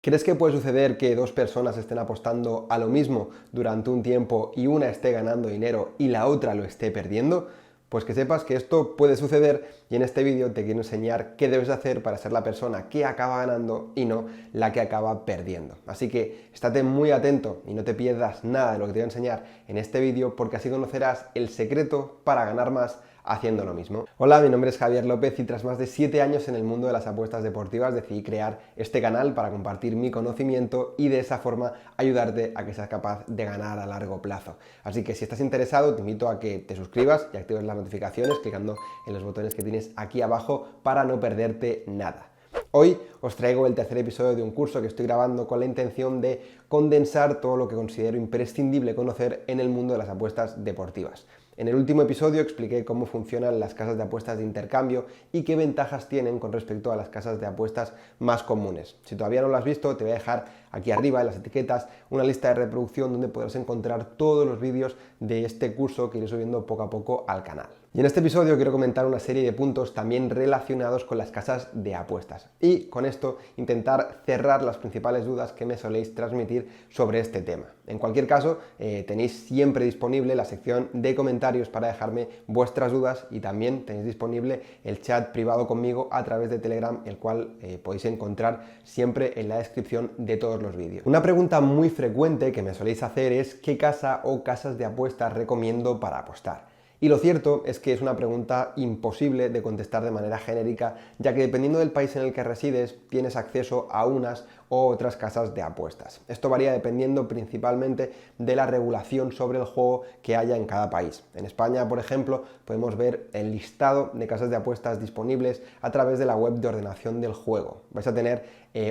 ¿Crees que puede suceder que dos personas estén apostando a lo mismo durante un tiempo y una esté ganando dinero y la otra lo esté perdiendo? Pues que sepas que esto puede suceder y en este vídeo te quiero enseñar qué debes hacer para ser la persona que acaba ganando y no la que acaba perdiendo. Así que estate muy atento y no te pierdas nada de lo que te voy a enseñar en este vídeo porque así conocerás el secreto para ganar más haciendo lo mismo. Hola, mi nombre es Javier López y tras más de 7 años en el mundo de las apuestas deportivas decidí crear este canal para compartir mi conocimiento y de esa forma ayudarte a que seas capaz de ganar a largo plazo. Así que si estás interesado te invito a que te suscribas y actives las notificaciones clicando en los botones que tienes aquí abajo para no perderte nada. Hoy os traigo el tercer episodio de un curso que estoy grabando con la intención de condensar todo lo que considero imprescindible conocer en el mundo de las apuestas deportivas. En el último episodio expliqué cómo funcionan las casas de apuestas de intercambio y qué ventajas tienen con respecto a las casas de apuestas más comunes. Si todavía no lo has visto, te voy a dejar aquí arriba en las etiquetas una lista de reproducción donde podrás encontrar todos los vídeos de este curso que iré subiendo poco a poco al canal. Y en este episodio quiero comentar una serie de puntos también relacionados con las casas de apuestas y con esto intentar cerrar las principales dudas que me soléis transmitir sobre este tema. En cualquier caso, tenéis siempre disponible la sección de comentarios para dejarme vuestras dudas y también tenéis disponible el chat privado conmigo a través de Telegram, el cual podéis encontrar siempre en la descripción de todos los vídeos. Una pregunta muy frecuente que me soléis hacer es ¿qué casa o casas de apuestas recomiendo para apostar? Y lo cierto es que es una pregunta imposible de contestar de manera genérica, ya que dependiendo del país en el que resides, tienes acceso a unas o otras casas de apuestas. Esto varía dependiendo principalmente de la regulación sobre el juego que haya en cada país. En España, por ejemplo, podemos ver el listado de casas de apuestas disponibles a través de la web de ordenación del juego. Vais a tener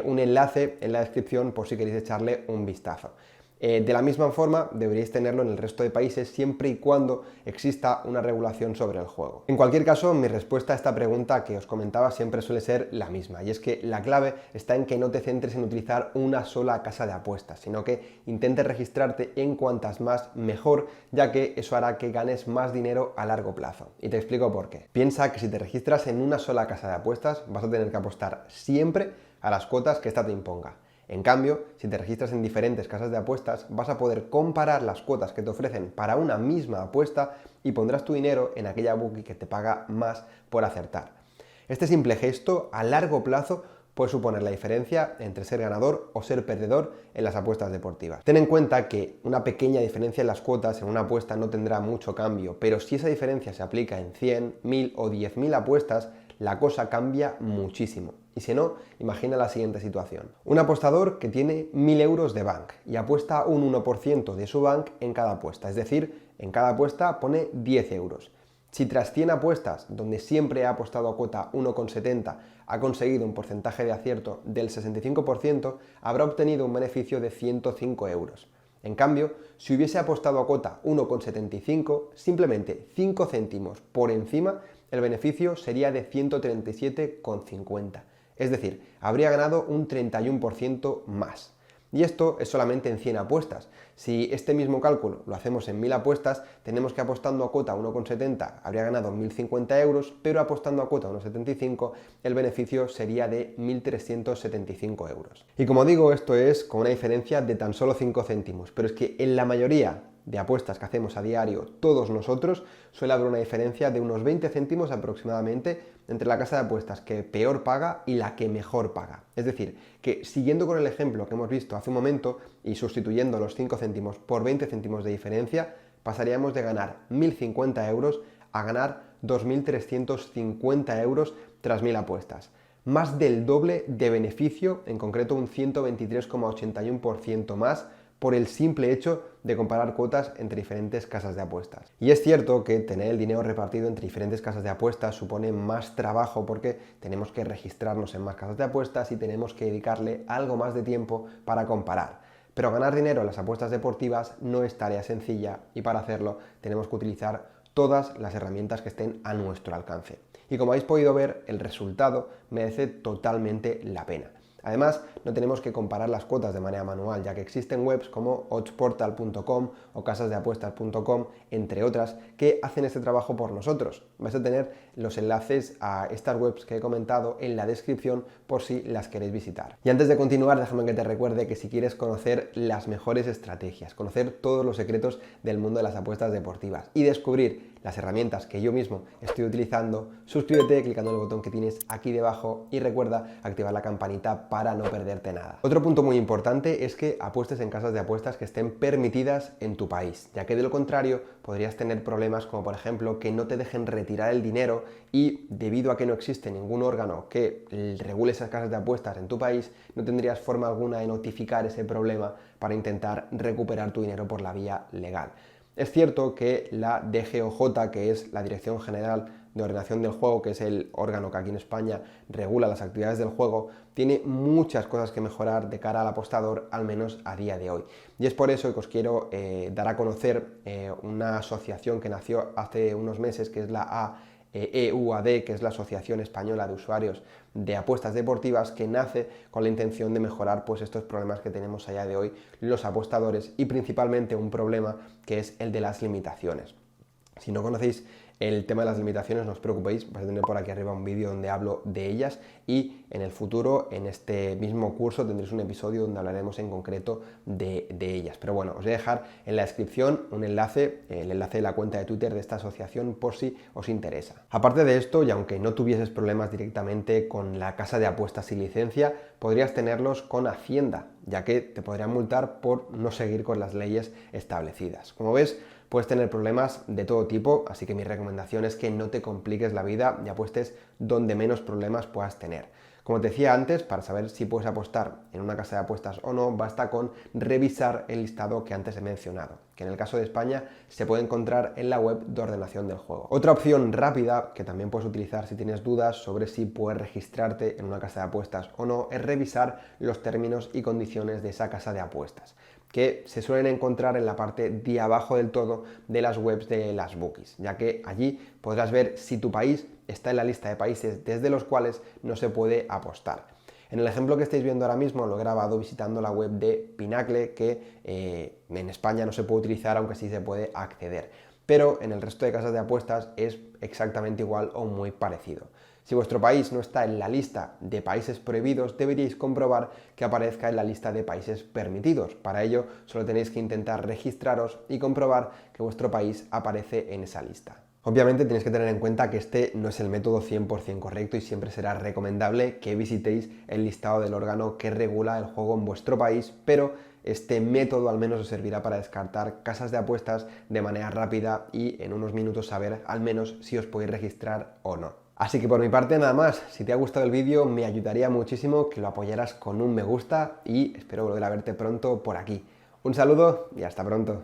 un enlace en la descripción por si queréis echarle un vistazo. De la misma forma, deberíais tenerlo en el resto de países siempre y cuando exista una regulación sobre el juego. En cualquier caso, mi respuesta a esta pregunta que os comentaba siempre suele ser la misma, y es que la clave está en que no te centres en utilizar una sola casa de apuestas, sino que intentes registrarte en cuantas más mejor, ya que eso hará que ganes más dinero a largo plazo. Y te explico por qué. Piensa que si te registras en una sola casa de apuestas, vas a tener que apostar siempre a las cuotas que ésta te imponga. En cambio, si te registras en diferentes casas de apuestas, vas a poder comparar las cuotas que te ofrecen para una misma apuesta y pondrás tu dinero en aquella bookie que te paga más por acertar. Este simple gesto, a largo plazo, puede suponer la diferencia entre ser ganador o ser perdedor en las apuestas deportivas. Ten en cuenta que una pequeña diferencia en las cuotas en una apuesta no tendrá mucho cambio, pero si esa diferencia se aplica en 100, 1000 o 10.000 apuestas, la cosa cambia muchísimo. Y si no, imagina la siguiente situación. Un apostador que tiene 1000 euros de bank y apuesta un 1% de su bank en cada apuesta, es decir, en cada apuesta pone 10 euros. Si tras 100 apuestas, donde siempre ha apostado a cuota 1,70, ha conseguido un porcentaje de acierto del 65%, habrá obtenido un beneficio de 105 euros. En cambio, si hubiese apostado a cuota 1,75, simplemente 5 céntimos por encima, el beneficio sería de 137,50. Es decir, habría ganado un 31% más. Y esto es solamente en 100 apuestas. Si este mismo cálculo lo hacemos en 1000 apuestas, tenemos que apostando a cuota 1,70 habría ganado 1050 euros, pero apostando a cuota 1,75 el beneficio sería de 1375 euros. Y como digo, esto es con una diferencia de tan solo 5 céntimos, pero es que en la mayoría de apuestas que hacemos a diario todos nosotros, suele haber una diferencia de unos 20 céntimos aproximadamente entre la casa de apuestas que peor paga y la que mejor paga. Es decir, que siguiendo con el ejemplo que hemos visto hace un momento y sustituyendo los 5 céntimos por 20 céntimos de diferencia, pasaríamos de ganar 1050 euros a ganar 2350 euros tras 1000 apuestas. Más del doble de beneficio, en concreto un 123,81% más, por el simple hecho de comparar cuotas entre diferentes casas de apuestas. Y es cierto que tener el dinero repartido entre diferentes casas de apuestas supone más trabajo porque tenemos que registrarnos en más casas de apuestas y tenemos que dedicarle algo más de tiempo para comparar. Pero ganar dinero en las apuestas deportivas no es tarea sencilla y para hacerlo tenemos que utilizar todas las herramientas que estén a nuestro alcance. Y como habéis podido ver, el resultado merece totalmente la pena. Además, no tenemos que comparar las cuotas de manera manual, ya que existen webs como oddsportal.com o casasdeapuestas.com, entre otras, que hacen este trabajo por nosotros. Vais a tener los enlaces a estas webs que he comentado en la descripción por si las queréis visitar. Y antes de continuar, déjame que te recuerde que si quieres conocer las mejores estrategias, conocer todos los secretos del mundo de las apuestas deportivas y descubrir las herramientas que yo mismo estoy utilizando, suscríbete clicando en el botón que tienes aquí debajo y recuerda activar la campanita para no perderte nada. Otro punto muy importante es que apuestes en casas de apuestas que estén permitidas en tu país, ya que de lo contrario podrías tener problemas como por ejemplo que no te dejen retirar el dinero y debido a que no existe ningún órgano que regule esas casas de apuestas en tu país, no tendrías forma alguna de notificar ese problema para intentar recuperar tu dinero por la vía legal. Es cierto que la DGOJ, que es la Dirección General de Ordenación del Juego, que es el órgano que aquí en España regula las actividades del juego, tiene muchas cosas que mejorar de cara al apostador, al menos a día de hoy. Y es por eso que os quiero dar a conocer una asociación que nació hace unos meses, que es la EUAD, que es la Asociación Española de Usuarios de Apuestas Deportivas, que nace con la intención de mejorar pues estos problemas que tenemos a día de hoy los apostadores y principalmente un problema que es el de las limitaciones. Si no conocéis el tema de las limitaciones, no os preocupéis, vais a tener por aquí arriba un vídeo donde hablo de ellas y en el futuro, en este mismo curso, tendréis un episodio donde hablaremos en concreto de ellas. Pero bueno, os voy a dejar en la descripción un enlace, el enlace de la cuenta de Twitter de esta asociación por si os interesa. Aparte de esto, y aunque no tuvieses problemas directamente con la casa de apuestas sin licencia, podrías tenerlos con Hacienda, ya que te podrían multar por no seguir con las leyes establecidas. Como ves, puedes tener problemas de todo tipo, así que mi recomendación es que no te compliques la vida y apuestes donde menos problemas puedas tener. Como te decía antes, para saber si puedes apostar en una casa de apuestas o no, basta con revisar el listado que antes he mencionado, que en el caso de España se puede encontrar en la web de ordenación del juego. Otra opción rápida que también puedes utilizar si tienes dudas sobre si puedes registrarte en una casa de apuestas o no, es revisar los términos y condiciones de esa casa de apuestas, que se suelen encontrar en la parte de abajo del todo de las webs de las bookies, ya que allí podrás ver si tu país está en la lista de países desde los cuales no se puede apostar. En el ejemplo que estáis viendo ahora mismo lo he grabado visitando la web de Pinacle, que en España no se puede utilizar, aunque sí se puede acceder. Pero en el resto de casas de apuestas es exactamente igual o muy parecido. Si vuestro país no está en la lista de países prohibidos, deberíais comprobar que aparezca en la lista de países permitidos. Para ello, solo tenéis que intentar registraros y comprobar que vuestro país aparece en esa lista. Obviamente tenéis que tener en cuenta que este no es el método 100% correcto y siempre será recomendable que visitéis el listado del órgano que regula el juego en vuestro país, pero este método al menos os servirá para descartar casas de apuestas de manera rápida y en unos minutos saber al menos si os podéis registrar o no. Así que por mi parte nada más, si te ha gustado el vídeo me ayudaría muchísimo que lo apoyaras con un me gusta y espero volver a verte pronto por aquí. Un saludo y hasta pronto.